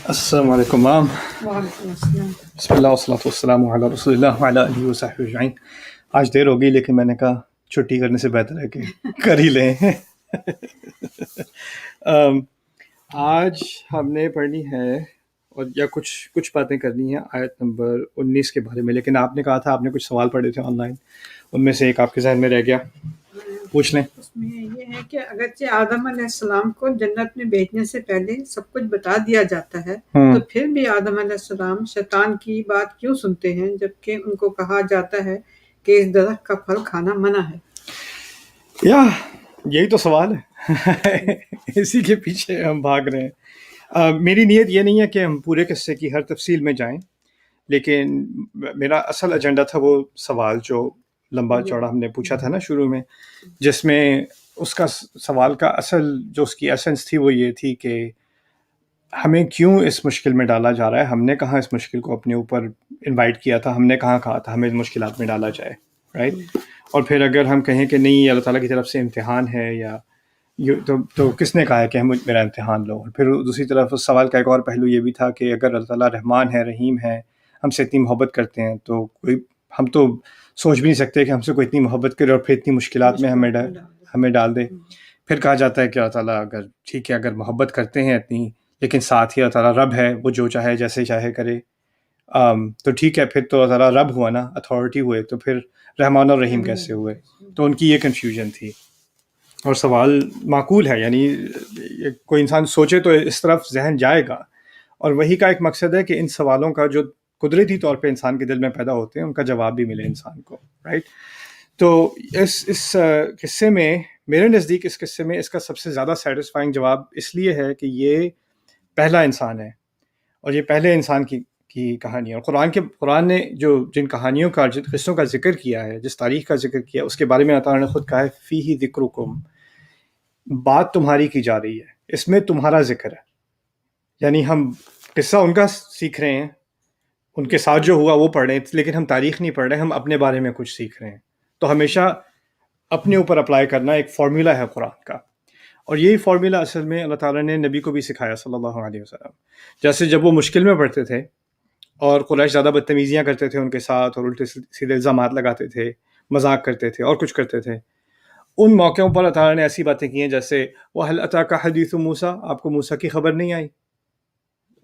السلام علیکم مام. وعلیکم السلام. بسم اللہ والصلاۃ والسلام علی رسول اللہ وعلی آلہ وصحبہ اجمعین. آج دیر ہو گئی لیکن میں نے کہا چھٹی کرنے سے بہتر ہے کہ کر ہی لیں. آج ہم نے پڑھنی ہے اور یا کچھ باتیں کرنی ہیں آیت نمبر 19 کے بارے میں، لیکن آپ نے کہا تھا آپ نے کچھ سوال پڑھے تھے آن لائن، ان میں سے ایک آپ کے ذہن میں رہ گیا، پوچھ لیں. اس میں یہ ہے کہ اگرچہ آدم علیہ السلام کو جنت میں بھیجنے سے پہلے سب کچھ بتا دیا جاتا ہے، تو پھر بھی آدم علیہ السلام شیطان کی بات کیوں سنتے ہیں جبکہ ان کو کہا جاتا ہے کہ اس درخت کا پھل کھانا منع ہے؟ یا یہی تو سوال ہے، اسی کے پیچھے ہم بھاگ رہے ہیں. میری نیت یہ نہیں ہے کہ ہم پورے قصے کی ہر تفصیل میں جائیں، لیکن میرا اصل ایجنڈا تھا وہ سوال جو لمبا چوڑا ہم نے پوچھا تھا نا شروع میں، جس میں اس کا سوال کا اصل جو اس کی ایسنس تھی وہ یہ تھی کہ ہمیں کیوں اس مشکل میں ڈالا جا رہا ہے. ہم نے کہاں اس مشکل کو اپنے اوپر انوائٹ کیا تھا، ہم نے کہاں کہا تھا ہمیں مشکلات میں ڈالا جائے، رائٹ؟ اور پھر اگر ہم کہیں کہ نہیں یہ اللہ تعالیٰ کی طرف سے امتحان ہے یا تو کس نے کہا ہے کہ ہم میرا امتحان لو؟ اور پھر دوسری طرف اس سوال کا ایک اور پہلو یہ بھی تھا کہ اگر اللہ تعالیٰ رحمان ہے، رحیم ہے، ہم سے اتنی محبت کرتے ہیں، تو ہم تو سوچ بھی نہیں سکتے کہ ہم سے کوئی اتنی محبت کرے اور پھر اتنی مشکلات میں ہمیں ڈال دے. پھر کہا جاتا ہے کہ اللہ تعالیٰ اگر ٹھیک ہے اگر محبت کرتے ہیں اتنی، لیکن ساتھ ہی اللہ تعالیٰ رب ہے، وہ جو چاہے جیسے چاہے کرے، تو ٹھیک ہے پھر تو اللہ تعالیٰ رب ہوا نا، اتھارٹی ہوئے، تو پھر رحمان اور رحیم کیسے ہوئے؟ تو ان کی یہ کنفیوژن تھی. اور سوال معقول ہے، یعنی کوئی انسان سوچے تو اس طرف ذہن جائے گا، اور وہی کا ایک مقصد ہے کہ ان سوالوں کا جو قدرتی طور پہ انسان کے دل میں پیدا ہوتے ہیں ان کا جواب بھی ملے انسان کو، رائٹ؟ تو اس قصے میں میرے نزدیک اس قصے میں اس کا سب سے زیادہ سیٹسفائنگ جواب اس لیے ہے کہ یہ پہلا انسان ہے، اور یہ پہلے انسان کی کہانی ہے. اور قرآن نے جن کہانیوں کا، جن قصوں کا ذکر کیا ہے، جس تاریخ کا ذکر کیا، اس کے بارے میں اللہ تعالیٰ نے خود کہا ہے فیہ ذکرکم، بات تمہاری کی جا رہی ہے، اس میں تمہارا ذکر ہے. یعنی ہم قصہ ان کا سیکھ رہے ہیں، ان کے ساتھ جو ہوا وہ پڑھ رہے ہیں، لیکن ہم تاریخ نہیں پڑھ رہے، ہم اپنے بارے میں کچھ سیکھ رہے ہیں. تو ہمیشہ اپنے اوپر اپلائی کرنا ایک فارمولا ہے قرآن کا، اور یہی فارمولا اصل میں اللہ تعالیٰ نے نبی کو بھی سکھایا صلی اللہ علیہ وسلم. جیسے جب وہ مشکل میں پڑتے تھے اور قریش زیادہ بدتمیزیاں کرتے تھے ان کے ساتھ، اور الٹے سیدھے الزامات لگاتے تھے، مذاق کرتے تھے اور کچھ کرتے تھے، ان موقعوں پر اللہ تعالیٰ نے ایسی باتیں کی ہیں جیسے وَهَلْ أَتَاكَ حَدِيثُ مُوسَىٰ، آپ کو موسیٰ کی خبر نہیں آئی؟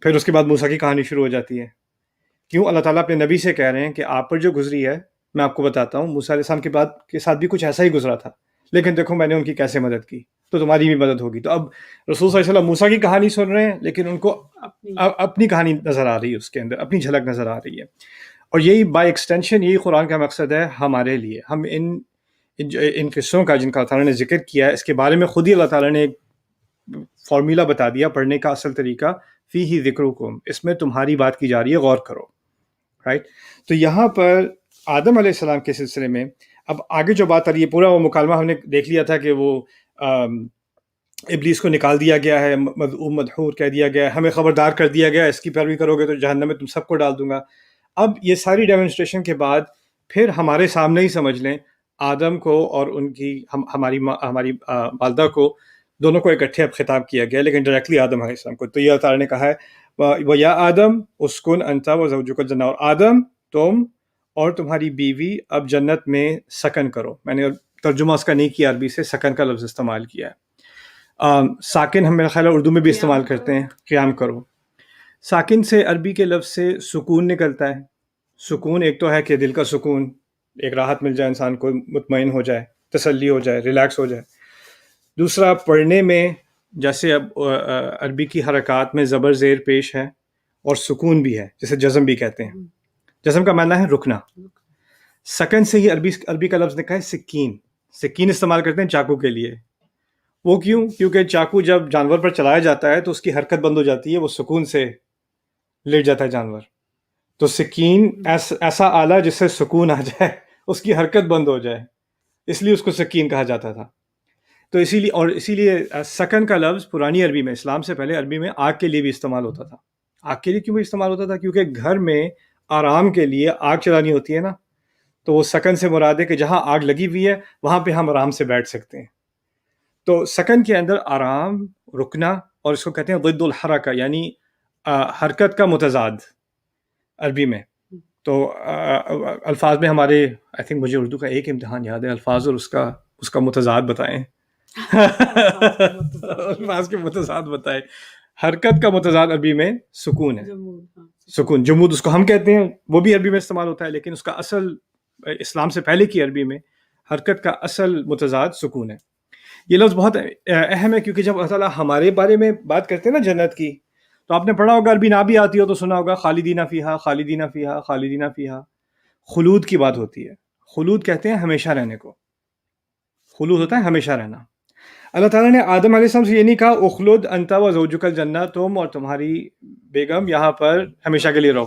پھر اس کے بعد موسیٰ کی کہانی شروع ہو جاتی ہے. کیوں؟ اللہ تعالیٰ اپنے نبی سے کہہ رہے ہیں کہ آپ پر جو گزری ہے میں آپ کو بتاتا ہوں، موسیٰ علیہ السلام کے ساتھ بھی کچھ ایسا ہی گزرا تھا، لیکن دیکھو میں نے ان کی کیسے مدد کی، تو تمہاری بھی مدد ہوگی. تو اب رسول صلی اللہ علیہ وسلم موسیٰ کی کہانی سن رہے ہیں، لیکن ان کو اپنی کہانی نظر آ رہی ہے، اس کے اندر اپنی جھلک نظر آ رہی ہے. اور یہی بائی ایکسٹینشن یہی قرآن کا مقصد ہے ہمارے لیے. ہم ان قصوں کا جن کا اللہ تعالیٰ نے ذکر کیا ہے، اس کے بارے میں خود ہی اللہ تعالیٰ نے ایک فارمولا بتا دیا پڑھنے کا اصل طریقہ، فیہ ذکرکم، اس میں تمہاری بات کی جا رہی ہے، غور کرو، رائٹ؟ تو یہاں پر آدم علیہ السلام کے سلسلے میں اب آگے جو بات آ رہی ہے، پورا وہ مکالمہ ہم نے دیکھ لیا تھا کہ وہ ابلیس کو نکال دیا گیا ہے، مذعوم مدحور کہہ دیا گیا ہے، ہمیں خبردار کر دیا گیا ہے اس کی پیروی کرو گے تو جہنم میں تم سب کو ڈال دوں گا. اب یہ ساری ڈیمونسٹریشن کے بعد پھر ہمارے سامنے ہی سمجھ لیں آدم کو اور ان کی ہماری والدہ کو، دونوں کو اکٹھے اب خطاب کیا گیا، لیکن ڈائریکٹلی آدم علیہ السلام کو. تو یہ اللہ تعالیٰ نے کہا ہے وَيَا آدم اسکن انت وزوجک الجنہ، اور آدم تم اور تمہاری بیوی اب جنت میں سکن کرو. میں نے ترجمہ اس کا نہیں کیا، عربی سے سکن کا لفظ استعمال کیا ہے. ساکن ہم میرا خیال ہے اردو میں بھی استعمال کرتے ہیں، قیام کرو. ساکن سے عربی کے لفظ سے سکون نکلتا ہے. سکون ایک تو ہے کہ دل کا سکون، ایک راحت مل جائے انسان کو، مطمئن ہو جائے، تسلی ہو جائے، ریلیکس ہو جائے. دوسرا پڑھنے میں جیسے اب عربی کی حرکات میں زبر زیر پیش ہے اور سکون بھی ہے، جیسے جزم بھی کہتے ہیں. جزم کا معنی ہے رکنا. سکن سے ہی عربی کا لفظ نکلا ہے سکین. سکین استعمال کرتے ہیں چاقو کے لیے. وہ کیوں؟ کیونکہ چاقو جب جانور پر چلایا جاتا ہے تو اس کی حرکت بند ہو جاتی ہے، وہ سکون سے لیٹ جاتا ہے جانور. تو سکین ایسا آلہ جس سے سکون آ جائے، اس کی حرکت بند ہو جائے، اس لیے اس کو سکین کہا جاتا تھا. تو اسی لیے سکن کا لفظ پرانی عربی میں، اسلام سے پہلے عربی میں آگ کے لیے بھی استعمال ہوتا تھا. آگ کے لیے کیوں بھی استعمال ہوتا تھا؟ کیونکہ گھر میں آرام کے لیے آگ چلانی ہوتی ہے نا، تو وہ سکن سے مراد ہے کہ جہاں آگ لگی ہوئی ہے وہاں پہ ہم آرام سے بیٹھ سکتے ہیں. تو سکن کے اندر آرام، رکنا، اور اس کو کہتے ہیں ضد الحرکہ، یعنی حرکت کا متضاد عربی میں. تو الفاظ میں ہمارے آئی تھنک مجھے اردو کا ایک امتحان یاد ہے، الفاظ اور اس کا متضاد بتائیں. الفاظ کے متضاد بتائیں. حرکت کا متضاد عربی میں سکون ہے. سکون، جمود اس کو ہم کہتے ہیں، وہ بھی عربی میں استعمال ہوتا ہے، لیکن اس کا اصل اسلام سے پہلے کی عربی میں حرکت کا اصل متضاد سکون ہے. یہ لفظ بہت اہم ہے، کیونکہ جب اللہ تعالیٰ ہمارے بارے میں بات کرتے ہیں نا جنت کی، تو آپ نے پڑھا ہوگا، عربی نہ بھی آتی ہو تو سنا ہوگا خالدین فیہا خالدین فیہا خالدین فیہا. خلود کی بات ہوتی ہے. خلود کہتے ہیں ہمیشہ رہنے کو. خلود ہوتا ہے ہمیشہ رہنا. اللہ تعالیٰ نے آدم علیہ السلام سے یہ نہیں کہا اخلد انت و زوجک الجنہ، تم اور تمہاری بیگم یہاں پر ہمیشہ کے لیے رہو،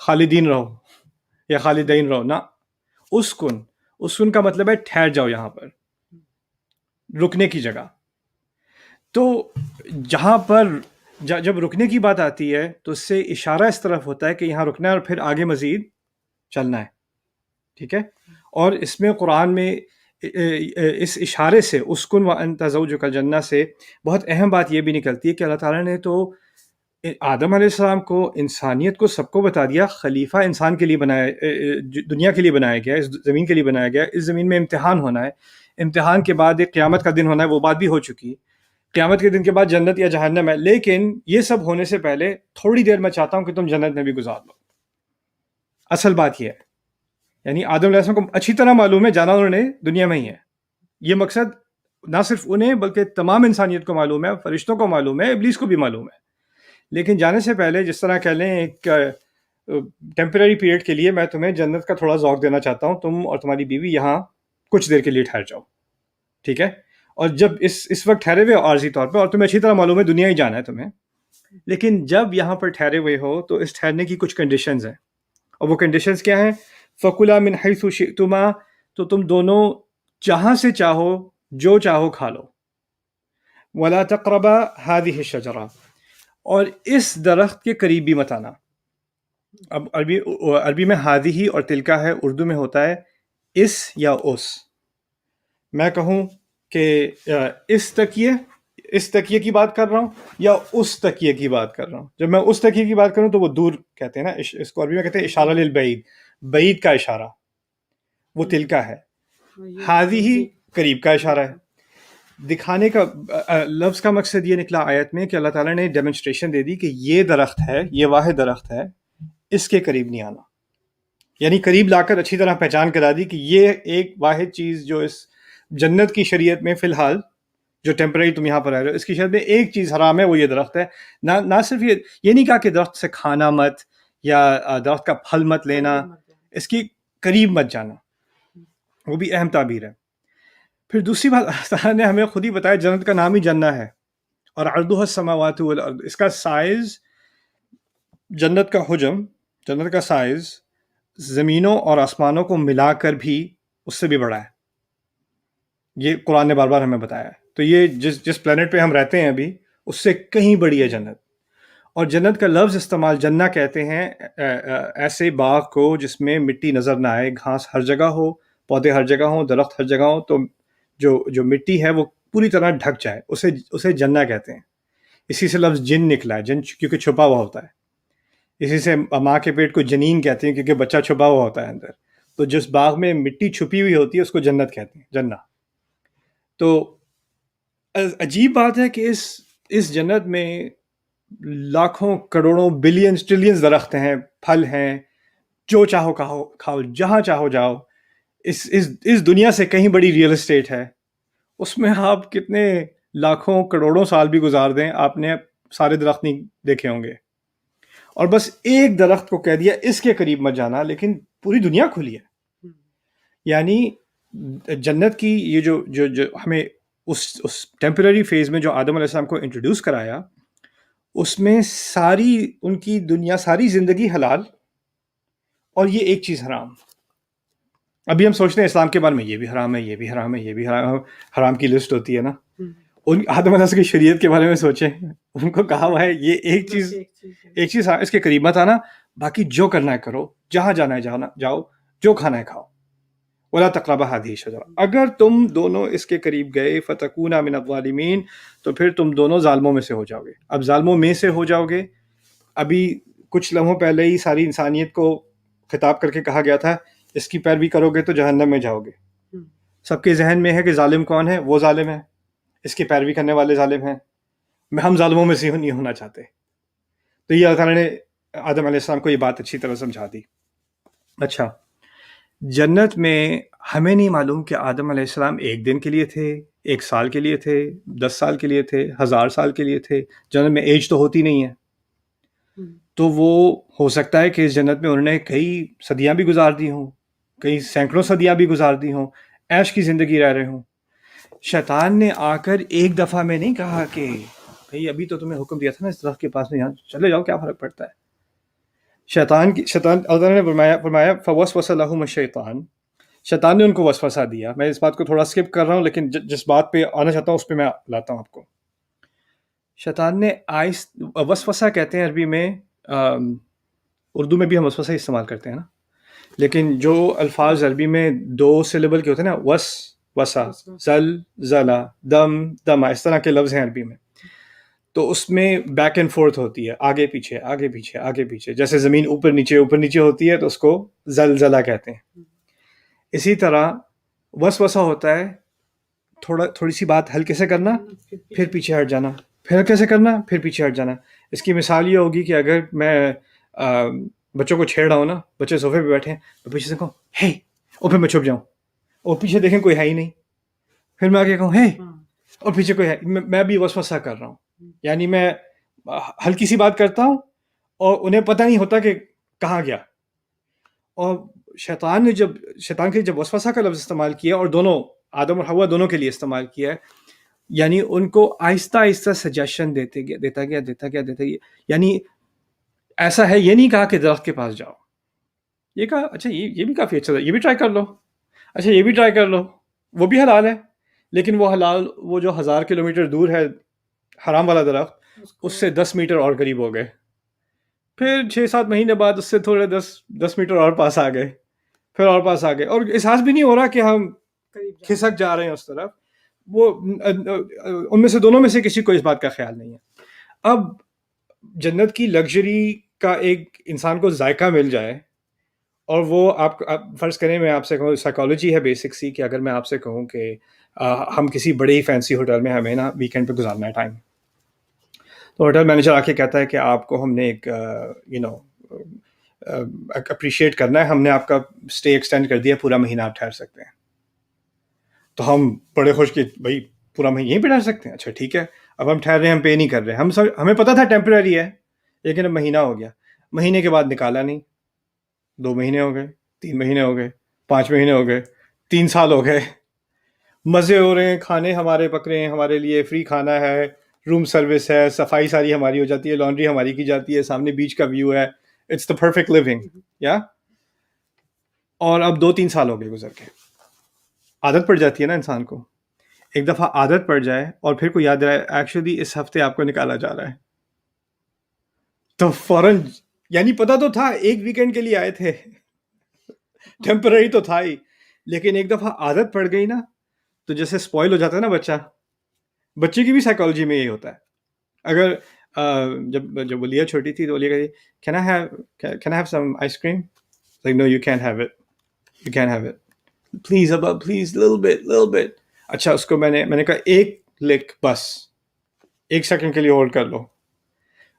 خالدین رہو یا خالدین رہو. نہ، اسکن کا مطلب ہے ٹھہر جاؤ، یہاں پر رکنے کی جگہ. تو جہاں پر جب رکنے کی بات آتی ہے تو اس سے اشارہ اس طرف ہوتا ہے کہ یہاں رکنا ہے اور پھر آگے مزید چلنا ہے. ٹھیک ہے. اور اس میں قرآن میں اس اشارے سے اسکن و انت زوجک الجنہ سے بہت اہم بات یہ بھی نکلتی ہے کہ اللہ تعالیٰ نے تو آدم علیہ السلام کو، انسانیت کو، سب کو بتا دیا خلیفہ انسان کے لیے بنایا، دنیا کے لیے بنایا گیا، اس زمین کے لیے بنایا گیا. اس زمین میں امتحان ہونا ہے، امتحان کے بعد ایک قیامت کا دن ہونا ہے، وہ بات بھی ہو چکی. قیامت کے دن کے بعد جنت یا جہنم ہے. لیکن یہ سب ہونے سے پہلے تھوڑی دیر میں چاہتا ہوں کہ تم جنت میں بھی گزار لو. اصل بات یہ ہے، یعنی آدم علیہ السلام کو اچھی طرح معلوم ہے، جانا انہوں نے دنیا میں ہی ہے. یہ مقصد نہ صرف انہیں بلکہ تمام انسانیت کو معلوم ہے، فرشتوں کو معلوم ہے، ابلیس کو بھی معلوم ہے. لیکن جانے سے پہلے جس طرح کہہ لیں ایک ٹیمپرری پیریڈ کے لیے میں تمہیں جنت کا تھوڑا ذوق دینا چاہتا ہوں، تم اور تمہاری بیوی یہاں کچھ دیر کے لیے ٹھہر جاؤ. ٹھیک ہے. اور جب اس وقت ٹھہرے ہوئے عارضی طور پہ، اور تمہیں اچھی طرح معلوم ہے دنیا ہی جانا ہے تمہیں، لیکن جب یہاں پر ٹھہرے ہوئے ہو تو اس ٹھہرنے کی کچھ کنڈیشنز ہیں. اور وہ کنڈیشنز کیا ہیں؟ فَكُلَا مِنْ حَيْثُ شِئْتُمَا، تو تم دونوں جہاں سے چاہو جو چاہو کھا لو. وَلَا تَقْرَبَا هَذِهِ الشَّجَرَةَ، اور اس درخت کے قریب بھی مت آنا. اب عربی میں ہادی اور تلکا ہے، اردو میں ہوتا ہے اس یا اس. میں کہوں کہ اس تکیے کی بات کر رہا ہوں یا اس تکیے کی بات کر رہا ہوں. جب میں اس تکیے کی بات کروں تو وہ دور کہتے ہیں نا، اس کو عربی میں کہتے ہیں اشارہ للبعید، بعید کا اشارہ، وہ تلکا ہے. ہادی قریب کا اشارہ ہے. دکھانے کا لفظ کا مقصد یہ نکلا آیت میں کہ اللہ تعالیٰ نے ڈیمونسٹریشن دے دی کہ یہ درخت ہے، یہ واحد درخت ہے، اس کے قریب نہیں آنا. یعنی قریب لا کر اچھی طرح پہچان کرا دی کہ یہ ایک واحد چیز جو اس جنت کی شریعت میں فی الحال، جو ٹیمپرری تم یہاں پر رہ رہے ہو، اس کی شریعت میں ایک چیز حرام ہے، وہ یہ درخت ہے. نہ صرف یہ نہیں کہا کہ درخت سے کھانا مت یا درخت کا پھل مت لینا، اس کی قریب مت جانا. وہ بھی اہم تعبیر ہے. پھر دوسری بات، اللہ تعالیٰ نے ہمیں خود ہی بتایا جنت کا نام ہی جنہ ہے، اور عرضها السماوات والارض، اس کا سائز، جنت کا حجم، جنت کا سائز زمینوں اور آسمانوں کو ملا کر بھی اس سے بھی بڑا ہے. یہ قرآن نے بار بار ہمیں بتایا ہے. تو یہ جس پلانٹ پہ ہم رہتے ہیں ابھی، اس سے کہیں بڑی ہے جنت. اور جنت کا لفظ استعمال جنہ کہتے ہیں ایسے باغ کو جس میں مٹی نظر نہ آئے، گھاس ہر جگہ ہو، پودے ہر جگہ ہوں، درخت ہر جگہ ہوں، تو جو مٹی ہے وہ پوری طرح ڈھک جائے، اسے جنہ کہتے ہیں. اسی سے لفظ جن نکلا ہے، جن کیونکہ چھپا ہوا ہوتا ہے. اسی سے ماں کے پیٹ کو جنین کہتے ہیں کیونکہ بچہ چھپا ہوا ہوتا ہے اندر. تو جس باغ میں مٹی چھپی ہوئی ہوتی ہے اس کو جنت کہتے ہیں، جنہ. تو عجیب بات ہے کہ اس جنت میں لاکھوں کروڑوں بلینز ٹریلینز درخت ہیں، پھل ہیں، جو چاہو کھاؤ، جہاں چاہو جاؤ. اس دنیا سے کہیں بڑی ریئل اسٹیٹ ہے. اس میں آپ کتنے لاکھوں کروڑوں سال بھی گزار دیں، آپ نے سارے درخت نہیں دیکھے ہوں گے. اور بس ایک درخت کو کہہ دیا اس کے قریب مت جانا، لیکن پوری دنیا کھلی ہے. یعنی جنت کی یہ جو ہمیں اس ٹیمپرری فیز میں جو آدم علیہ السلام کو انٹروڈیوس کرایا، اس میں ساری ان کی دنیا، ساری زندگی حلال، اور یہ ایک چیز حرام. ابھی ہم سوچتے ہیں اسلام کے بارے میں یہ بھی حرام ہے، یہ بھی حرام ہے، یہ بھی حرام ہے، حرام کی لسٹ ہوتی ہے نا. ان آدم علیہ السلام کی شریعت کے بارے میں سوچیں، ان کو کہا ہوا ہے یہ ایک چیز اس کے قریب مت آنا، باقی جو کرنا ہے کرو، جہاں جانا ہے جاؤ، جو کھانا ہے کھاؤ. ولا تقربا هذه الشجرة، اگر تم دونوں اس کے قریب گئے فتکونا من الظالمین، تو پھر تم دونوں ظالموں میں سے ہو جاؤ گے. اب ظالموں میں سے ہو جاؤ گے، ابھی کچھ لمحوں پہلے ہی ساری انسانیت کو خطاب کر کے کہا گیا تھا اس کی پیروی کرو گے تو جہنم میں جاؤ گے. سب کے ذہن میں ہے کہ ظالم کون ہے؟ وہ ظالم ہے، اس کی پیروی کرنے والے ظالم ہیں. ہم ظالموں میں سے نہیں ہونا چاہتے. تو یہ اللہ تعالیٰ نے آدم علیہ السلام کو یہ بات اچھی طرح سمجھا دی. اچھا، جنت میں ہمیں نہیں معلوم کہ آدم علیہ السلام ایک دن کے لیے تھے، 1 سال کے لیے تھے، 10 سال کے لیے تھے، 1000 سال کے لیے تھے. جنت میں ایج تو ہوتی نہیں ہے، تو وہ ہو سکتا ہے کہ اس جنت میں انہوں نے کئی صدیاں بھی گزار دی ہوں، کئی سینکڑوں صدیاں بھی گزار دی ہوں، عیش کی زندگی رہ رہے ہوں. شیطان نے آ کر ایک دفعہ میں نہیں کہا کہ بھئی ابھی تو تمہیں حکم دیا تھا نا اس درخت کے پاس میں، یہاں چلے جاؤ، کیا فرق پڑتا ہے. شیطان اللہ نے فرمایا فوسوس لہم الشیطان، شیطان نے ان کو وسوسہ دیا. میں اس بات کو تھوڑا سکپ کر رہا ہوں، لیکن جس بات پہ آنا چاہتا ہوں اس پہ میں لاتا ہوں آپ کو. شیطان نے وسوسہ کہتے ہیں عربی میں، اردو میں بھی ہم وسوسہ استعمال کرتے ہیں نا، لیکن جو الفاظ عربی میں 2 سلیبل کے ہوتے ہیں نا، وسا، زل، زلا، دم، دما، اس طرح کے لفظ ہیں عربی میں، تو اس میں بیک اینڈ فورتھ ہوتی ہے، آگے پیچھے آگے پیچھے آگے پیچھے. جیسے زمین اوپر نیچے ہوتی ہے تو اس کو زلزلہ کہتے ہیں. اسی طرح وسوسہ ہوتا ہے تھوڑی سی بات ہلکے سے کرنا، پھر پیچھے ہٹ جانا، پھر ہلکے سے کرنا، پھر پیچھے ہٹ جانا. اس کی مثال یہ ہوگی کہ اگر میں بچوں کو چھیڑ رہا ہوں نا، بچے صوفے پہ بیٹھے ہیں، تو پیچھے سے کہوں ہے، اور پھر میں چھپ جاؤں اور پیچھے دیکھیں کوئی ہے ہی نہیں، پھر میں آگے کہوں ہے اور پیچھے کوئی ہے. میں بھی وسوسہ کر رہا ہوں. یعنی میں ہلکی سی بات کرتا ہوں اور انہیں پتہ نہیں ہوتا کہ کہاں گیا. اور شیطان کے جب وسوسہ کا لفظ استعمال کیا، اور دونوں آدم اور حوا دونوں کے لیے استعمال کیا ہے، یعنی ان کو آہستہ آہستہ سجیشن دیتا گیا. یعنی ایسا ہے، یہ نہیں کہا کہ درخت کے پاس جاؤ، یہ کہا اچھا یہ بھی کافی اچھا تھا، یہ بھی ٹرائی کر لو، اچھا یہ بھی ٹرائی کر لو، وہ بھی حلال ہے. لیکن وہ حلال، وہ جو 1000 کلومیٹر دور ہے حرام والا درخت، اس سے 10 میٹر اور قریب ہو گئے. پھر 6-7 مہینے بعد اس سے تھوڑے 10 میٹر اور پاس آ گئے، پھر اور پاس آ گئے، اور احساس بھی نہیں ہو رہا کہ ہم کھسک جا رہے ہیں اس طرف. وہ ان میں سے دونوں میں سے کسی کو اس بات کا خیال نہیں ہے. اب جنت کی لگژری کا ایک انسان کو ذائقہ مل جائے، اور وہ آپ فرض کریں، میں آپ سے کہوں، سائیکالوجی ہے بیسک سی، کہ اگر میں آپ سے کہوں کہ ہم کسی بڑے ہی فینسی ہوٹل میں، ہمیں نا ویکینڈ پہ گزارنا ہے ٹائم، تو ہوٹل مینیجر آ کے کہتا ہے کہ آپ کو ہم نے ایک اپریشیٹ کرنا ہے، ہم نے آپ کا اسٹے ایکسٹینڈ کر دیا، پورا مہینہ آپ ٹھہر سکتے ہیں. تو ہم بڑے خوش کہ بھائی پورا مہینہ یہیں پہ ٹھہر سکتے ہیں، اچھا ٹھیک ہے. اب ہم ٹھہر رہے ہیں، ہم پے نہیں کر رہے، ہمیں پتہ تھا ٹیمپرری ہے، لیکن اب مہینہ ہو گیا. مہینے کے بعد نکالا نہیں، 2 مہینے ہو گئے، 3 مہینے ہو گئے، 5 مہینے ہو گئے، 3 سال ہو گئے. مزے ہو رہے ہیں، کھانے ہمارے پک رہے ہیں، ہمارے لیے فری کھانا ہے، روم سروس ہے، صفائی ساری ہماری ہو جاتی ہے، لانڈری ہماری کی جاتی ہے، سامنے بیچ کا ویو ہے، اٹس دا پرفیکٹ لیونگ، یا. اور اب 2-3 سال ہو گئے گزر کے. عادت پڑ جاتی ہے نا انسان کو. ایک دفعہ عادت پڑ جائے اور پھر کو یاد آئے ایکچولی اس ہفتے آپ کو نکالا جا رہا ہے، تو فوراً، یعنی پتہ تو تھا ایک ویکینڈ کے لیے آئے تھے، ٹیمپرری تو تھا ہی، لیکن ایک دفعہ عادت پڑ گئی نا، تو جیسے اسپوائل ہو جاتا ہے نا بچے کی بھی سائیکالوجی میں یہی ہوتا ہے. اگر جب ولیہ چھوٹی تھی تو ولیہ کہتی can I have some ice cream, like no you can have it please ابا پلیز لٹل بٹ. اچھا اس کو میں نے کہا ایک لک بس، 1 سیکنڈ کے لیے ہولڈ کر لو.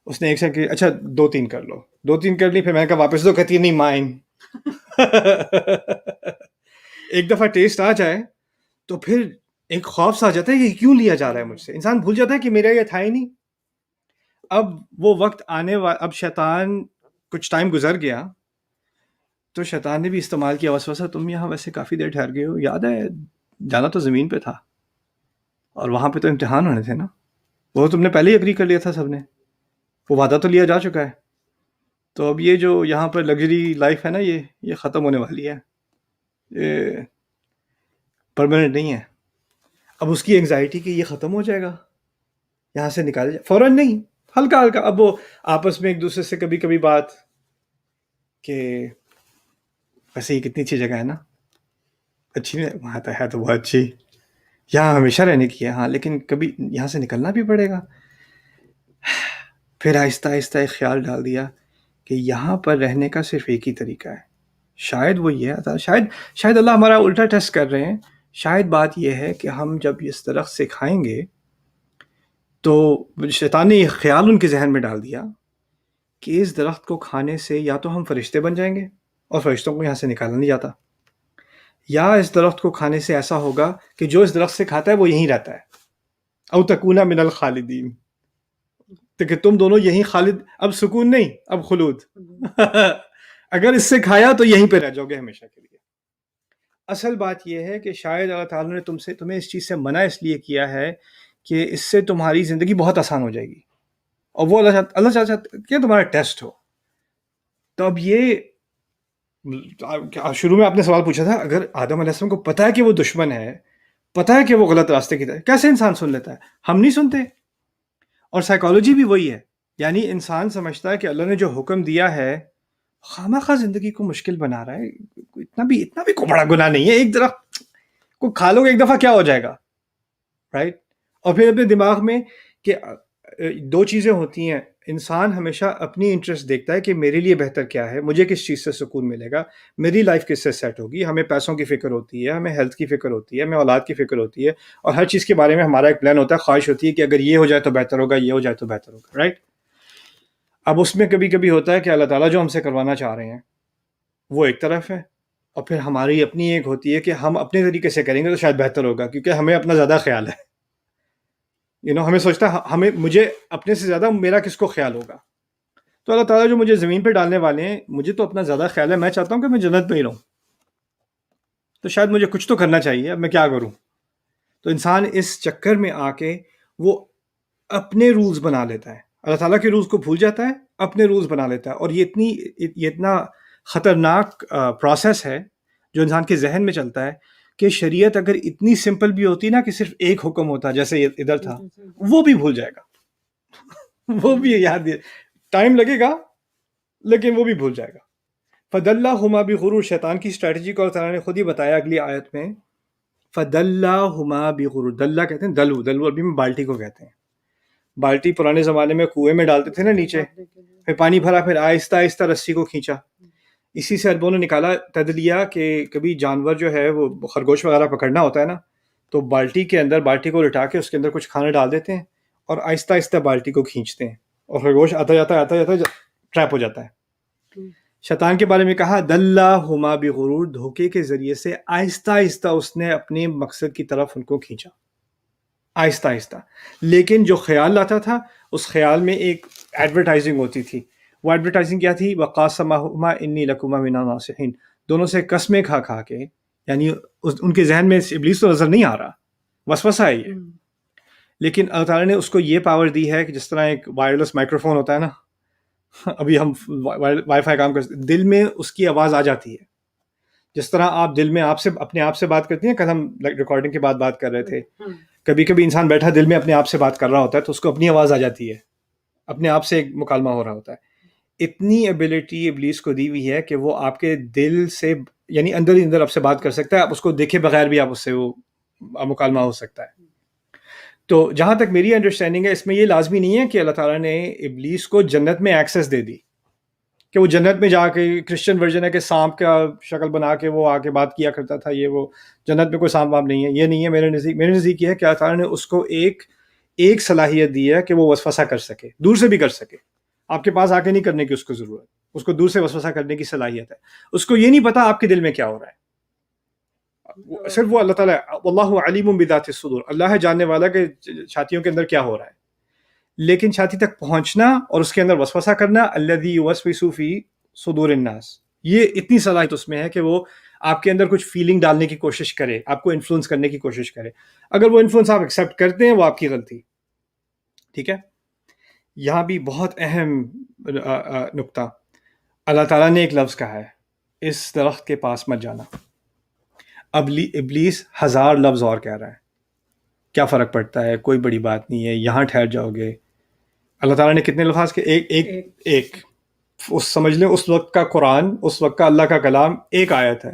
اس نے 1 سیکنڈ، اچھا 2-3 کر لو، 2-3 کر لی، پھر میں نے کہا واپس دو، کہتی ہے نہیں مائن. ایک دفعہ ٹیسٹ آ جائے تو پھر ایک خوف سا آ جاتا ہے کہ کیوں لیا جا رہا ہے مجھ سے، انسان بھول جاتا ہے کہ میرا یہ تھا ہی نہیں. اب وہ وقت آنے اب شیطان، کچھ ٹائم گزر گیا تو شیطان نے بھی استعمال کیا وسوسہ، تم یہاں ویسے کافی دیر ٹھہر گئے ہو، یاد ہے جانا تو زمین پہ تھا، اور وہاں پہ تو امتحان ہونے تھے نا، وہ تم نے پہلے ہی اگری کر لیا تھا، سب نے وہ وعدہ تو لیا جا چکا ہے. تو اب یہ جو یہاں پر لگژری لائف ہے نا، یہ ختم ہونے والی ہے، یہ پرماننٹ نہیں ہے. اب اس کی انگزائٹی کہ یہ ختم ہو جائے گا، یہاں سے نکالے جائے، فوراً نہیں، ہلکا ہلکا. اب وہ آپس میں ایک دوسرے سے کبھی کبھی بات کہ ویسے یہ کتنی اچھی جگہ ہے نا، اچھی نہیں وہاں تو ہے، تو بہت اچھی، یہاں ہمیشہ رہنے کی ہے، ہاں لیکن کبھی یہاں سے نکلنا بھی پڑے گا. پھر آہستہ آہستہ ایک خیال ڈال دیا کہ یہاں پر رہنے کا صرف ایک ہی طریقہ ہے، شاید وہ یہ ہے، شاید اللہ ہمارا الٹا ٹیسٹ کر رہے ہیں. شاید بات یہ ہے کہ ہم جب اس درخت سے کھائیں گے تو شیطان نے یہ خیال ان کے ذہن میں ڈال دیا کہ اس درخت کو کھانے سے یا تو ہم فرشتے بن جائیں گے اور فرشتوں کو یہاں سے نکالا نہیں جاتا، یا اس درخت کو کھانے سے ایسا ہوگا کہ جو اس درخت سے کھاتا ہے وہ یہیں رہتا ہے، او تکونا من الخالدین، تو کہ تم دونوں یہیں خالد، اب سکون نہیں، اب خلود. اگر اس سے کھایا تو یہیں پہ رہ جاؤ گے ہمیشہ کے لیے. اصل بات یہ ہے کہ شاید اللہ تعالیٰ نے تمہیں اس چیز سے منع اس لیے کیا ہے کہ اس سے تمہاری زندگی بہت آسان ہو جائے گی، اور وہ اللہ چاہتا ہے کہ تمہارا ٹیسٹ ہو. تو اب یہ شروع میں آپ نے سوال پوچھا تھا، اگر آدم علیہ السلام کو پتا ہے کہ وہ دشمن ہے، پتا ہے کہ وہ غلط راستے کی طرف، کیسے انسان سن لیتا ہے؟ ہم نہیں سنتے. اور سائیکالوجی بھی وہی ہے، یعنی انسان سمجھتا ہے کہ اللہ نے جو حکم دیا ہے خواہ زندگی کو مشکل بنا رہا ہے، اتنا بھی کوئی بڑا گناہ نہیں ہے، ایک درخت کو کھا لو گے ایک دفعہ کیا ہو جائے گا، رائٹ؟ اور پھر اپنے دماغ میں کہ دو چیزیں ہوتی ہیں، انسان ہمیشہ اپنی انٹرسٹ دیکھتا ہے کہ میرے لیے بہتر کیا ہے، مجھے کس چیز سے سکون ملے گا، میری لائف کس سے سیٹ ہوگی. ہمیں پیسوں کی فکر ہوتی ہے، ہمیں ہیلتھ کی فکر ہوتی ہے، ہمیں اولاد کی فکر ہوتی ہے، اور ہر چیز کے بارے میں ہمارا ایک پلان ہوتا ہے، خواہش ہوتی ہے کہ اگر یہ ہو جائے تو بہتر ہوگا، یہ ہو جائے تو بہتر ہوگا، رائٹ؟ اب اس میں کبھی کبھی ہوتا ہے کہ اللہ تعالیٰ جو ہم سے کروانا چاہ رہے ہیں وہ ایک طرف ہے، اور پھر ہماری اپنی ایک ہوتی ہے کہ ہم اپنے طریقے سے کریں گے تو شاید بہتر ہوگا، کیونکہ ہمیں اپنا زیادہ خیال ہے، ہمیں سوچتا ہے مجھے اپنے سے زیادہ میرا کس کو خیال ہوگا. تو اللہ تعالیٰ جو مجھے زمین پہ ڈالنے والے ہیں، مجھے تو اپنا زیادہ خیال ہے، میں چاہتا ہوں کہ میں جنت میں ہی رہوں، تو شاید مجھے کچھ تو کرنا چاہیے، اب میں کیا کروں؟ تو انسان اس چکر میں آ کے وہ اپنے رولز بنا لیتا ہے، اللہ تعالیٰ کے رولز کو بھول جاتا ہے، اپنے رولز بنا لیتا ہے. اور یہ اتنا خطرناک پروسیس ہے جو انسان کے ذہن میں چلتا ہے کہ شریعت اگر اتنی سمپل بھی ہوتی نا کہ صرف ایک حکم ہوتا جیسے ادھر تھا، وہ بھی بھول جائے گا، وہ بھی یاد ٹائم لگے گا لیکن وہ بھی بھول جائے گا. فَدَلَّهُمَا بِغُرُورٍ، شیطان کی اسٹریٹجی کو اللہ تعالیٰ نے خود ہی بتایا اگلی آیت میں. فَدَلَّهُمَا بِغُرُورٍ، دلہ کہتے ہیں دلو عربی میں بالٹی کو کہتے ہیں. بالٹی پرانے زمانے میں کنویں میں ڈالتے تھے نا نیچے، پھر پانی بھرا، پھر آہستہ آہستہ رسی کو کھینچا. اسی سے عربوں نے نکالا تدلیہ کہ کبھی جانور جو ہے وہ خرگوش وغیرہ پکڑنا ہوتا ہے نا، تو بالٹی کے اندر بالٹی کو لٹا کے اس کے اندر کچھ کھانا ڈال دیتے ہیں اور آہستہ آہستہ بالٹی کو کھینچتے ہیں، اور خرگوش آتا جاتا ٹریپ ہو جاتا ہے. شیطان کے بارے میں کہا دلہما بغرور، دھوکے کے ذریعے سے آہستہ آہستہ اس نے اپنے مقصد کی طرف ان کو کھینچا، آہستہ آہستہ. لیکن جو خیال لاتا تھا اس خیال میں ایک ایڈورٹائزنگ ہوتی تھی. وہ ایڈورٹائزنگ کیا تھی؟ وقاسمہما انی لکما من الناصحین، دونوں سے قسمیں کھا کھا کے، یعنی ان کے ذہن میں ابلیس تو نظر نہیں آ رہا، وسوسہ ہے یہ، لیکن اللہ تعالیٰ نے اس کو یہ پاور دی ہے کہ جس طرح ایک وائرلیس مائکرو فون ہوتا ہے نا، ابھی ہم وائی فائی کام کرتے، دل میں اس کی آواز آ جاتی ہے. جس طرح آپ دل میں اپنے آپ سے بات کرتی ہیں، کل ہم ریکارڈنگ کے بعد بات کر رہے تھے، کبھی کبھی انسان بیٹھا دل میں اپنے آپ سے بات کر رہا ہوتا ہے تو اس کو اپنی آواز آ جاتی ہے، اپنے آپ سے ایک مکالمہ ہو رہا ہوتا ہے. اتنی ایبلٹی ابلیس کو دی ہوئی ہے کہ وہ آپ کے دل سے، یعنی اندر ہی اندر آپ سے بات کر سکتا ہے، آپ اس کو دیکھے بغیر بھی آپ اس سے وہ مکالمہ ہو سکتا ہے. تو جہاں تک میری انڈرسٹینڈنگ ہے، اس میں یہ لازمی نہیں ہے کہ اللہ تعالیٰ نے ابلیس کو جنت میں ایکسیس دے دی، کہ وہ جنت میں جا کے کرسچن ورژن ہے کہ سانپ کا شکل بنا کے وہ آ کے بات کیا کرتا تھا، یہ وہ جنت میں کوئی سانپ وانپ نہیں ہے، یہ نہیں ہے. میرے نزدیک یہ ہے کہ اللہ تعالیٰ نے اس کو ایک صلاحیت دی ہے کہ وہ وسوسہ کر سکے، دور سے بھی کر سکے. آپ کے پاس آ کے نہیں کرنے کی اس کو ضرورت، اس کو دور سے وسوسہ کرنے کی صلاحیت ہے. اس کو یہ نہیں پتا آپ کے دل میں کیا ہو رہا ہے، صرف وہ اللہ تعالیٰ، واللہ علیم بذات الصدور، اللہ ہے جاننے والا کہ چھاتیوں کے اندر کیا ہو رہا ہے. لیکن چھاتی تک پہنچنا اور اس کے اندر وسوسہ کرنا، الذی یوسوس فی صدور الناس، یہ اتنی صلاحیت اس میں ہے کہ وہ آپ کے اندر کچھ فیلنگ ڈالنے کی کوشش کرے، آپ کو انفلوئنس کرنے کی کوشش کرے. اگر وہ انفلوئنس آپ ایکسیپٹ کرتے ہیں وہ آپ کی غلطی. ٹھیک ہے، یہاں بھی بہت اہم نقطہ، اللہ تعالیٰ نے ایک لفظ کہا ہے، اس درخت کے پاس مت جانا. ابلیس 1000 لفظ اور کہہ رہا ہے، کیا فرق پڑتا ہے، کوئی بڑی بات نہیں ہے، یہاں ٹھہر جاؤ گے. اللہ تعالیٰ نے کتنے الفاظ کے؟ ایک سمجھ لیں اس وقت کا قرآن، اس وقت کا اللہ کا کلام ایک آیت ہے،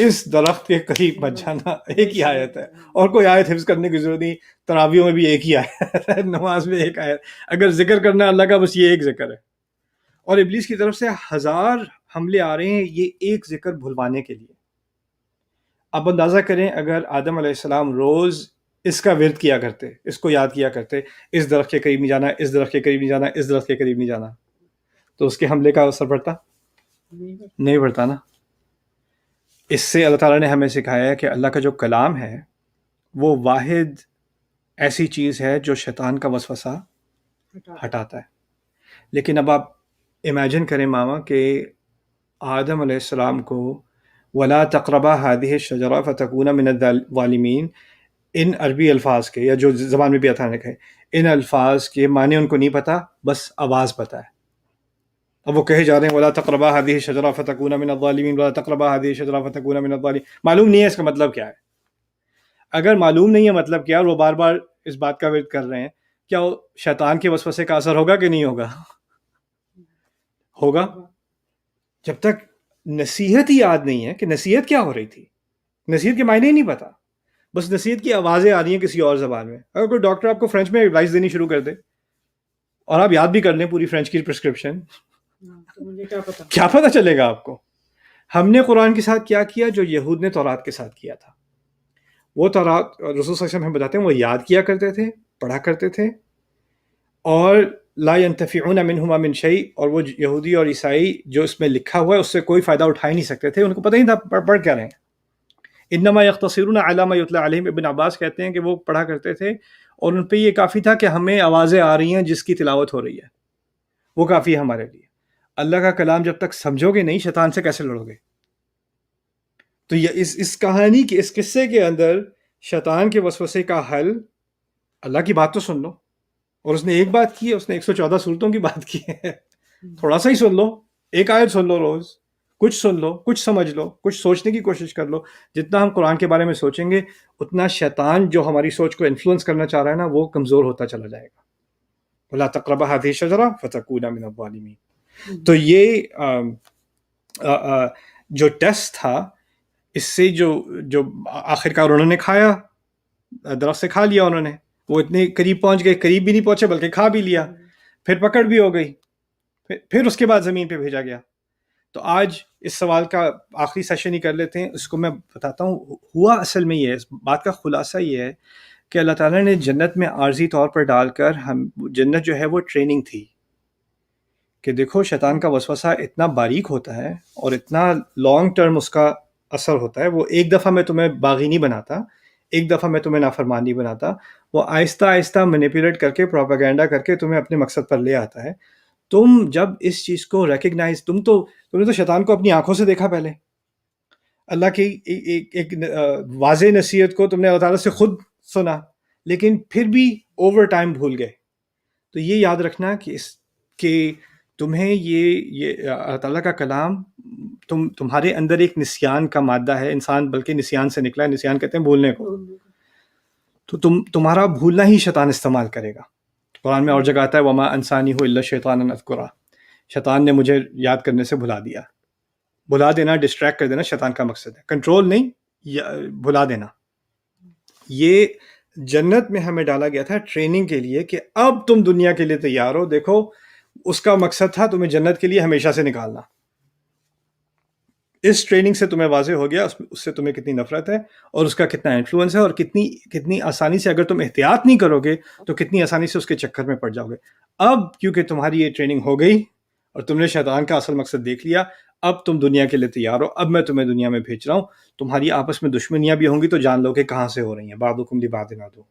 اس درخت کے قریب مت جانا، ایک ہی آیت ہے، اور کوئی آیت حفظ کرنے کی ضرورت نہیں، تراویحوں میں بھی ایک ہی آیت ہے، نماز میں ایک آیت، اگر ذکر کرنا ہے اللہ کا بس یہ ایک ذکر ہے، اور ابلیس کی طرف سے 1000 حملے آ رہے ہیں یہ ایک ذکر بھلوانے کے لیے۔ اب اندازہ کریں اگر آدم علیہ السلام روز اس کا ورد کیا کرتے، اس کو یاد کیا کرتے، اس درخت کے قریب نہیں جانا، اس درخت کے قریب نہیں جانا، اس درخت کے قریب نہیں جانا، تو اس کے حملے کا اثر پڑتا؟ نہیں پڑتا نا۔ اس سے اللہ تعالیٰ نے ہمیں سکھایا ہے کہ اللہ کا جو کلام ہے وہ واحد ایسی چیز ہے جو شیطان کا وسوسہ ہٹاتا ہے۔ لیکن اب آپ امیجن کریں ماما کہ آدم علیہ السلام کو وَلَا تَقْرَبَا هَذِهِ الشَّجَرَةَ فَتَكُونَ مِنَ الظَّالِمِينَ، ان عربی الفاظ کے یا جو زبان میں بھی آتا ہے ان الفاظ کے معنی ان کو نہیں پتہ، بس آواز پتہ ہے۔ اب وہ کہے جا رہے ہیں وَلَا تَقْرَبَا هَذِهِ الشَّجَرَةَ فَتَكُونَ مِنَ الظَّالِمِينَ، وَلَا تَقْرَبَا هَذِهِ الشَّجَرَةَ فَتَكُونَ مِنَ الظَّالِمِينَ، معلوم نہیں ہے اس کا مطلب کیا ہے۔ اگر معلوم نہیں ہے مطلب کیا اور وہ بار بار اس بات کا ورد کر رہے ہیں، کیا وہ شیطان کے وسوسے کا اثر ہوگا کہ نہیں ہوگا؟ ہوگا۔ جب تک نصیحت ہی یاد نہیں ہے کہ نصیحت کیا ہو رہی تھی، نصیحت کے معنی ہی نہیں پتا، بس نصیحت کی آوازیں آ رہی ہیں کسی اور زبان میں۔ اگر کوئی ڈاکٹر آپ کو فرینچ میں ایڈوائس دینی شروع کر دے اور آپ یاد بھی کر لیں پوری فرینچ کی پرسکرپشن، کیا پتہ چلے گا آپ کو؟ ہم نے قرآن کے ساتھ کیا کیا جو یہود نے تورات کے ساتھ کیا تھا، وہ تورات رسول صلی اللہ علیہ وسلم ہمیں بتاتے ہیں وہ یاد کیا کرتے تھے، پڑھا کرتے تھے، اور لا ينتفعون منهما من شيء، اور وہ یہودی اور عیسائی جو اس میں لکھا ہوا ہے اس سے کوئی فائدہ اٹھا ہی نہیں سکتے تھے، ان کو پتہ ہی نہیں تھا پڑھ کیا رہے ہیں۔ انما يقتصرون على ما يتلى عليهم، ابن عباس کہتے ہیں کہ وہ پڑھا کرتے تھے اور ان پہ یہ کافی تھا کہ ہمیں آوازیں آ رہی ہیں جس کی تلاوت ہو رہی ہے، وہ کافی ہے ہمارے لیے۔ اللہ کا کلام جب تک سمجھو گے نہیں، شیطان سے کیسے لڑو گے؟ تو یہ اس کہانی کے اس قصے کے اندر شیطان کے وسوسے کا حل، اللہ کی بات تو سن لو، اور اس نے ایک بات کی ہے، اس نے 114 صورتوں کی بات کی ہے، تھوڑا سا ہی سن لو، ایک آیت سن لو روز، کچھ سن لو، کچھ سمجھ لو، کچھ سوچنے کی کوشش کر لو۔ جتنا ہم قرآن کے بارے میں سوچیں گے اتنا شیطان جو ہماری سوچ کو انفلوئنس کرنا چاہ رہا ہے نا وہ کمزور ہوتا چلا جائے گا۔ وَلَا تَقْرَبَا هَذِهِ الشَّجَرَةَ فَتَكُونَ مِنَ الظَّالِمِينَ۔ تو یہ جو ٹیسٹ تھا، اس سے جو آخر کار انہوں نے کھایا، درخت سے کھا لیا انہوں نے، وہ اتنے قریب پہنچ گئے، قریب بھی نہیں پہنچے بلکہ کھا بھی لیا، پھر پکڑ بھی ہو گئی، پھر اس کے بعد زمین پہ بھیجا گیا۔ تو آج اس سوال کا آخری سیشن ہی کر لیتے ہیں، اس کو میں بتاتا ہوں۔ ہوا اصل میں یہ ہے، اس بات کا خلاصہ یہ ہے کہ اللہ تعالیٰ نے جنت میں عارضی طور پر ڈال کر جنت جو ہے وہ ٹریننگ تھی کہ دیکھو شیطان کا وسوسہ اتنا باریک ہوتا ہے اور اتنا لانگ ٹرم اس کا اثر ہوتا ہے، وہ ایک دفعہ میں تمہیں باغی نہیں بناتا، ایک دفعہ میں تمہیں نافرمان نہیں بناتا، وہ آہستہ آہستہ مینیپولیٹ کر کے، پروپیگنڈا کر کے تمہیں اپنے مقصد پر لے آتا ہے۔ تم جب اس چیز کو ریکگنائز، تم نے تو شیطان کو اپنی آنکھوں سے دیکھا، پہلے اللہ کی ایک واضح نصیحت کو تم نے اللہ تعالیٰ سے خود سنا، لیکن پھر بھی اوور ٹائم بھول گئے۔ تو یہ یاد رکھنا کہ تمہیں یہ اللہ تعالیٰ کا کلام تمہارے اندر ایک نسیان کا مادہ ہے، انسان بلکہ نسیان سے نکلا ہے، نسیان کہتے ہیں بھولنے کو، تو تمہارا بھولنا ہی شیطان استعمال کرے گا۔ قرآن میں اور جگہ آتا ہے وما انسانی ہو الا شیطان ان اذکرہ، شیطان نے مجھے یاد کرنے سے بھلا دیا۔ بھلا دینا، ڈسٹریکٹ کر دینا شیطان کا مقصد ہے، کنٹرول نہیں، بھلا دینا۔ یہ جنت میں ہمیں ڈالا گیا تھا ٹریننگ کے لیے کہ اب تم دنیا کے لیے تیار ہو، دیکھو اس کا مقصد تھا تمہیں جنت کے لیے ہمیشہ سے نکالنا۔ اس ٹریننگ سے تمہیں واضح ہو گیا اس سے تمہیں کتنی نفرت ہے اور اس کا کتنا انفلوئنس ہے، اور کتنی آسانی سے اگر تم احتیاط نہیں کرو گے تو کتنی آسانی سے اس کے چکر میں پڑ جاؤ گے۔ اب کیونکہ تمہاری یہ ٹریننگ ہو گئی اور تم نے شیطان کا اصل مقصد دیکھ لیا، اب تم دنیا کے لیے تیار ہو، اب میں تمہیں دنیا میں بھیج رہا ہوں۔ تمہاری آپس میں دشمنیاں بھی ہوں گی تو جان لو کہ کہاں سے ہو رہی ہیں، بعضکم لبعض عدو۔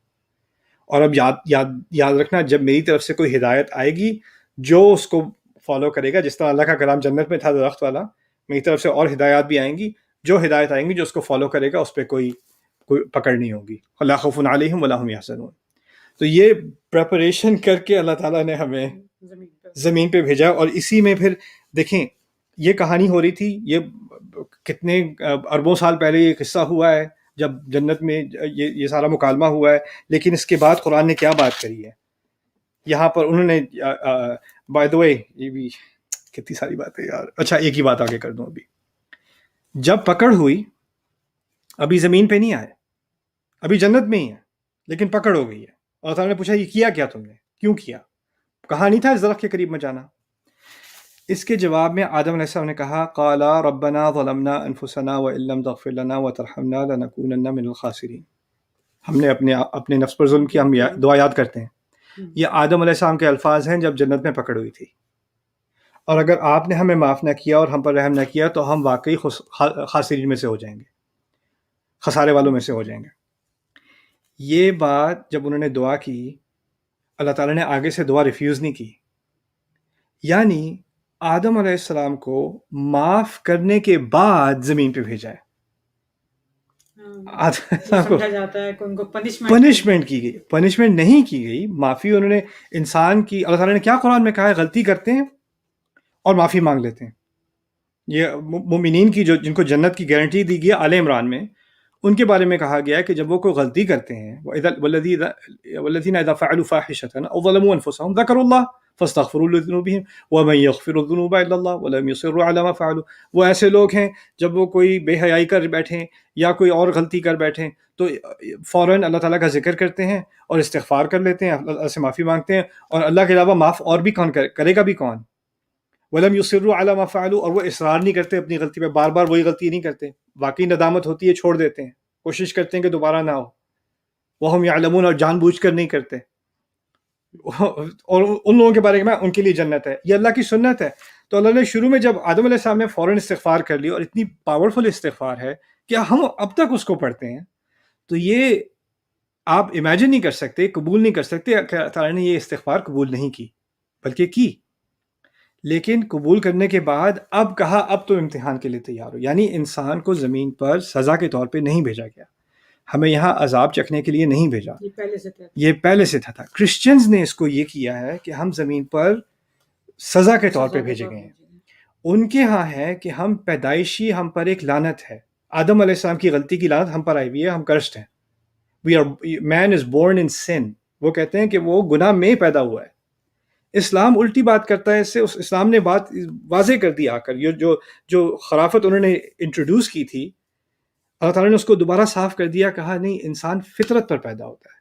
اور اب یاد رکھنا، جب میری طرف سے کوئی ہدایت آئے گی جو اس کو فالو کرے گا، جس طرح اللہ کا کلام جنت میں تھا درخت والا، میری طرف سے اور ہدایات بھی آئیں گی، جو ہدایت آئیں گی جو اس کو فالو کرے گا اس پہ کوئی پکڑ نہیں ہوگی۔ لا خوف علیہم ولا ہم یحزنون۔ تو یہ پریپریشن کر کے اللہ تعالیٰ نے ہمیں زمین پہ بھیجا، اور اسی میں پھر دیکھیں یہ کہانی ہو رہی تھی، یہ کتنے اربوں سال پہلے یہ قصہ ہوا ہے جب جنت میں یہ سارا مکالمہ ہوا ہے، لیکن اس کے بعد قرآن نے کیا بات کری ہے یہاں پر؟ انہوں نے بائی دا وے، یہ بھی کتنی ساری باتیں یار، اچھا ایک ہی بات آگے کر دوں، ابھی جب پکڑ ہوئی ابھی زمین پہ نہیں آئے، ابھی جنت میں ہی ہیں، لیکن پکڑ ہو گئی ہے۔ اللہ تعالیٰ نے پوچھا یہ کیا کیا تم نے، کیوں کیا، کہا نہیں تھا اس درخت کے قریب مت جانا؟ اس کے جواب میں آدم علیہ السلام نے کہا قالا ربنا ظلمنا انفسنا وان لم تغفر لنا وترحمنا لنکونن من الخاسرین، ہم نے اپنے نفس پر ظلم کیا۔ ہم دعا یاد کرتے ہیں، یہ آدم علیہ السلام کے الفاظ ہیں جب جنت میں پکڑ ہوئی تھی، اور اگر آپ نے ہمیں معاف نہ کیا اور ہم پر رحم نہ کیا تو ہم واقعی خاسرین میں سے ہو جائیں گے، خسارے والوں میں سے ہو جائیں گے۔ یہ بات جب انہوں نے دعا کی، اللہ تعالیٰ نے آگے سے دعا ریفیوز نہیں کی، یعنی آدم علیہ السلام کو معاف کرنے کے بعد زمین پہ بھیجا ہے۔ سمجھا جاتا ہے کہ ان کو پنشمنٹ کی گئی، پنشمنٹ نہیں کی گئی، معافی انہوں نے انسان کی۔ اللہ تعالیٰ نے کیا قرآن میں کہا ہے؟ غلطی کرتے ہیں اور معافی مانگ لیتے ہیں۔ یہ مومنین کی جو جن کو جنت کی گارنٹی دی گئی آل عمران میں، ان کے بارے میں کہا گیا ہے کہ جب وہ کوئی غلطی کرتے ہیں، والذین اذا فعلوا فاحشة او ظلموا انفسهم ذکروا اللہ فاستغفروا لذنوبهم ومن يغفر الذنوب الا اللہ ولم يصروا على ما فعلوا۔ وہ ایسے لوگ ہیں جب وہ کوئی بے حیائی کر بیٹھیں یا کوئی اور غلطی کر بیٹھیں تو فوراً اللہ تعالیٰ کا ذکر کرتے ہیں اور استغفار کر لیتے ہیں، اللہ سے معافی مانگتے ہیں، اور اللہ کے علاوہ معاف اور بھی کون کرے گا بھی کون؟ وَلَمْ يُصِرُّوا عَلَى مَا فَعَلُوا، اور وہ اصرار نہیں کرتے اپنی غلطی پہ، بار بار وہی غلطی نہیں کرتے، واقعی ندامت ہوتی ہے چھوڑ دیتے ہیں، کوشش کرتے ہیں کہ دوبارہ نہ ہو، وَهُمْ يَعْلَمُونَ، اور جان بوجھ کر نہیں کرتے۔ اور ان لوگوں کے بارے میں ان کے لیے جنت ہے، یہ اللہ کی سنت ہے۔ تو اللہ نے شروع میں جب آدم علیہ السلام نے فوراً استغفار کر لی، اور اتنی پاورفل استغفار ہے کہ ہم اب تک اس کو پڑھتے ہیں، تو یہ آپ امیجن نہیں کر سکتے، قبول نہیں کر سکتے کہ اللہ تعالیٰ نے یہ استغفار قبول نہیں کی، بلکہ کی، لیکن قبول کرنے کے بعد اب کہا اب تو امتحان کے لیے تیار ہو۔ یعنی انسان کو زمین پر سزا کے طور پہ نہیں بھیجا گیا، ہمیں یہاں عذاب چکھنے کے لیے نہیں بھیجا، یہ پہلے سے تھا۔ کرسچنز نے اس کو یہ کیا ہے کہ ہم زمین پر سزا کے طور پہ بھیجے گئے ہیں۔ ان کے ہاں ہے کہ ہم پیدائشی، ہم پر ایک لعنت ہے، آدم علیہ السلام کی غلطی کی لعنت ہم پر آئی ہوئی ہے، ہم کرسٹ ہیں۔ Man is born in sin، وہ کہتے ہیں کہ وہ گناہ میں پیدا ہوا ہے۔ اسلام الٹی بات کرتا ہے اس سے، اسلام نے بات واضح کر دی آ کر، جو خرافت انہوں نے انٹروڈیوس کی تھی، اللہ تعالیٰ نے اس کو دوبارہ صاف کر دیا، کہا نہیں، انسان فطرت پر پیدا ہوتا ہے،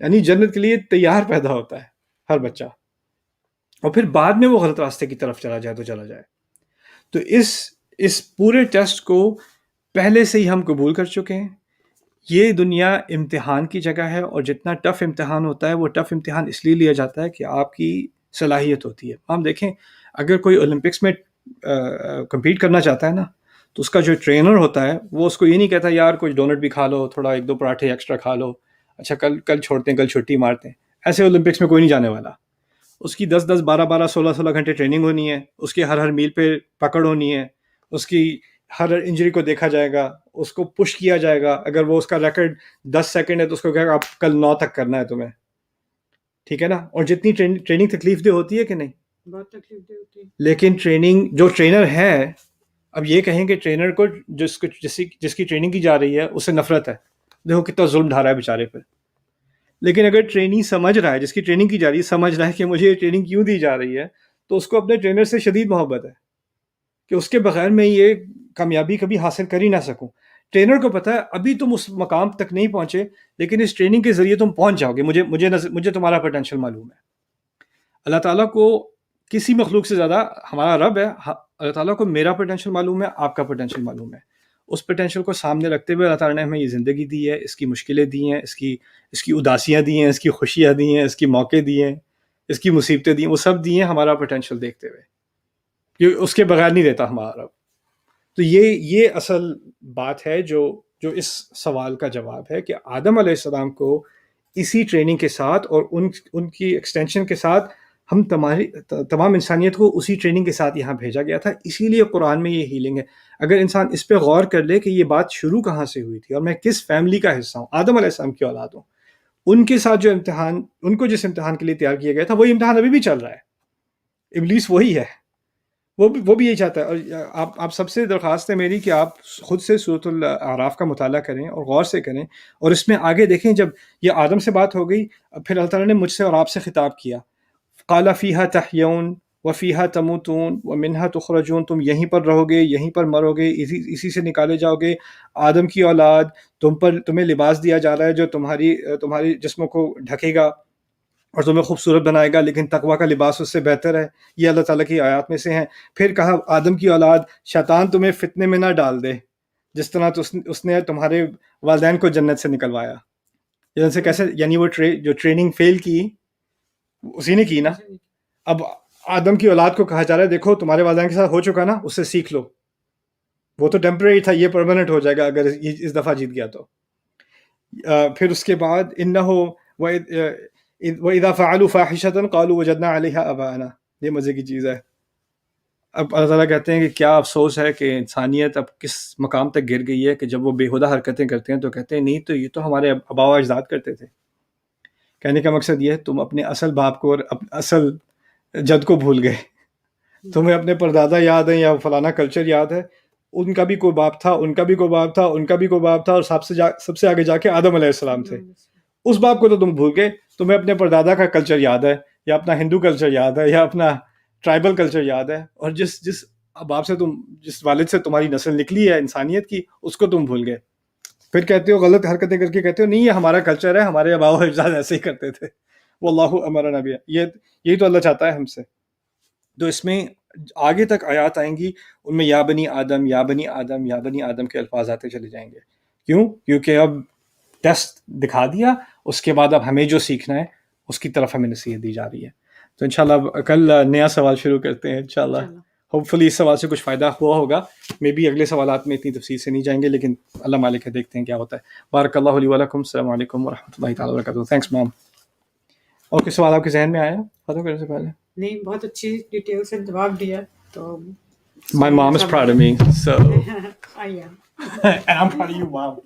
یعنی جنت کے لیے تیار پیدا ہوتا ہے ہر بچہ، اور پھر بعد میں وہ غلط راستے کی طرف چلا جائے تو چلا جائے۔ تو اس پورے ٹیسٹ کو پہلے سے ہی ہم قبول کر چکے ہیں۔ یہ دنیا امتحان کی جگہ ہے، اور جتنا ٹف امتحان ہوتا ہے وہ ٹف امتحان اس لیے لیا جاتا ہے کہ آپ کی صلاحیت ہوتی ہے۔ ہم دیکھیں، اگر کوئی اولمپکس میں کمپیٹ کرنا چاہتا ہے نا، تو اس کا جو ٹرینر ہوتا ہے وہ اس کو یہ نہیں کہتا یار کچھ ڈونٹ بھی کھا لو، تھوڑا ایک دو پراٹھے ایکسٹرا کھا لو، اچھا کل چھوڑتے ہیں، کل چھٹی مارتے ہیں۔ ایسے اولمپکس میں کوئی نہیں جانے والا، اس کی 10 12 16 گھنٹے ٹریننگ ہونی ہے، اس کی ہر میل پہ پکڑ ہونی ہے، اس کی ہر انجری کو دیکھا جائے گا، اس کو پش کیا جائے گا۔ اگر وہ اس کا ریکارڈ 10 سیکنڈ ہے تو اس کو کہے گا آپ کل 9 تک کرنا ہے تمہیں، ٹھیک ہے نا؟ اور جتنی ٹریننگ تکلیف دہ ہوتی ہے کہ نہیں، بہت تکلیف دہ ہوتی ہے، لیکن ٹریننگ جو ٹرینر ہے، اب یہ کہیں کہ ٹرینر کو جس کی ٹریننگ کی جا رہی ہے اس سے نفرت ہے، دیکھو کتنا ظلم ڈھا رہا ہے بیچارے پہ۔ لیکن اگر ٹریننگ سمجھ رہا ہے، جس کی ٹریننگ کی جا رہی ہے سمجھ رہا ہے کہ مجھے یہ ٹریننگ کیوں دی جا رہی ہے، تو اس کو اپنے ٹرینر سے شدید محبت ہے کہ اس کے بغیر میں یہ کامیابی کبھی حاصل کر ہی نہ سکوں۔ ٹرینر کو پتہ ہے ابھی تم اس مقام تک نہیں پہنچے، لیکن اس ٹریننگ کے ذریعے تم پہنچ جاؤ گے، مجھے تمہارا پوٹینشیل معلوم ہے۔ اللہ تعالیٰ کو کسی مخلوق سے زیادہ، ہمارا رب ہے، اللہ تعالیٰ کو میرا پوٹینشیل معلوم ہے، آپ کا پوٹینشیل معلوم ہے۔ اس پوٹینشیل کو سامنے رکھتے ہوئے اللہ تعالیٰ نے ہمیں یہ زندگی دی ہے، اس کی مشکلیں دی ہیں، اس کی اداسیاں دی ہیں، اس کی خوشیاں دی ہیں، اس کی موقع دیے ہیں، اس کی مصیبتیں دی ہیں، وہ سب دی ہیں ہمارا پوٹینشیل دیکھتے ہوئے، کہ اس کے بغیر نہیں دیتا ہمارا رب۔ تو یہ اصل بات ہے جو اس سوال کا جواب ہے کہ آدم علیہ السلام کو اسی ٹریننگ کے ساتھ اور ان کی ایکسٹینشن کے ساتھ ہم تمام انسانیت کو اسی ٹریننگ کے ساتھ یہاں بھیجا گیا تھا۔ اسی لیے قرآن میں یہ ہیلنگ ہے۔ اگر انسان اس پہ غور کر لے کہ یہ بات شروع کہاں سے ہوئی تھی اور میں کس فیملی کا حصہ ہوں، آدم علیہ السلام کی اولاد ہوں، ان کے ساتھ جو امتحان، ان کو جس امتحان کے لیے تیار کیا گیا تھا وہی امتحان ابھی بھی چل رہا ہے۔ ابلیس وہی ہے، وہ بھی یہی چاہتا ہے۔ اور آپ سب سے درخواست ہے میری کہ آپ خود سے سورۃ الاعراف کا مطالعہ کریں اور غور سے کریں، اور اس میں آگے دیکھیں، جب یہ آدم سے بات ہو گئی، پھر اللہ تعالیٰ نے مجھ سے اور آپ سے خطاب کیا، قال فیہا تحیون وفیہا تموتون ومنہا تخرجون، تم یہیں پر رہو گے، یہیں پر مرو گے، اسی سے نکالے جاؤ گے. آدم کی اولاد، تمہیں لباس دیا جا رہا ہے جو تمہاری جسموں کو ڈھکے گا اور تمہیں خوبصورت بنائے گا، لیکن تقویٰ کا لباس اس سے بہتر ہے. یہ اللہ تعالیٰ کی آیات میں سے ہیں. پھر کہا آدم کی اولاد، شیطان تمہیں فتنے میں نہ ڈال دے جس طرح اس نے تمہارے والدین کو جنت سے نکلوایا. جن سے کیسے، یعنی وہ جو ٹریننگ فیل کی اسی نے کی نا. اب آدم کی اولاد کو کہا جا رہا ہے دیکھو تمہارے والدین کے ساتھ ہو چکا نا، اس سے سیکھ لو. وہ تو ٹیمپریری تھا، یہ پرماننٹ ہو جائے گا اگر اس دفعہ جیت گیا تو. پھر اس کے بعد انہو وَإِذَا فَعَلُوا فَاحِشَةً قَالُوا وَجَدْنَا عَلَيْهَا آبَاءَنَا. یہ مزے کی چیز ہے. اب اللہ تعالیٰ کہتے ہیں کہ کیا افسوس ہے کہ انسانیت اب کس مقام تک گر گئی ہے کہ جب وہ بے ہودہ حرکتیں کرتے ہیں تو کہتے ہیں نہیں تو یہ تو ہمارے آباء و اجداد کرتے تھے. کہنے کا مقصد یہ ہے تم اپنے اصل باپ کو اور اصل جد کو بھول گئے. تمہیں اپنے پردادا یاد ہیں یا فلانا کلچر یاد ہے، ان کا بھی کوئی باپ تھا، ان کا بھی کوئی باپ تھا، ان کا بھی کوئی باپ تھا، اور سب سے آگے جا کے آدم علیہ السلام تھے. اس باپ کو تو تم بھول گئے. تمہیں اپنے پردادا کا کلچر یاد ہے یا اپنا ہندو کلچر یاد ہے یا اپنا ٹرائبل کلچر یاد ہے، اور جس باپ سے جس والد سے تمہاری نسل نکلی ہے انسانیت کی، اس کو تم بھول گئے. پھر کہتے ہو غلط حرکتیں کر کے کہتے ہو نہیں یہ ہمارا کلچر ہے، ہمارے آباء و اجداد ایسے ہی کرتے تھے. واللہ امرنا بہا. یہی تو اللہ چاہتا ہے ہم سے. تو اس میں آگے تک آیات آئیں گی، ان میں یا بنی آدم یا بنی آدم یا بنی آدم کے الفاظ آتے چلے جائیں گے. کیوں؟ کیونکہ اب ٹیسٹ دکھا دیا، اس کے بعد اب ہمیں جو سیکھنا ہے اس کی طرف ہمیں نصیحت دی جا رہی ہے. تو انشاءاللہ کل نیا سوال شروع کرتے ہیں انشاءاللہ. ہوپ فلی اس سوال سے کچھ فائدہ ہوا ہوگا. مے بی اگلے سوالات میں اتنی تفصیل سے نہیں جائیں گے، لیکن اللہ مالک ہے، دیکھتے ہیں کیا ہوتا ہے. بارک اللہ لی ولکم. السلام علیکم ورحمۃ اللہ تعالیٰ وبرکاتہ. تھینکس مام. اور کوئی سوال آپ کے ذہن میں آیا ختم کرنے سے پہلے؟ نہیں، بہت اچھی ڈیٹیل سے جواب دیا. تو My mom is proud of me, so I am. and I'm proud of you, mom.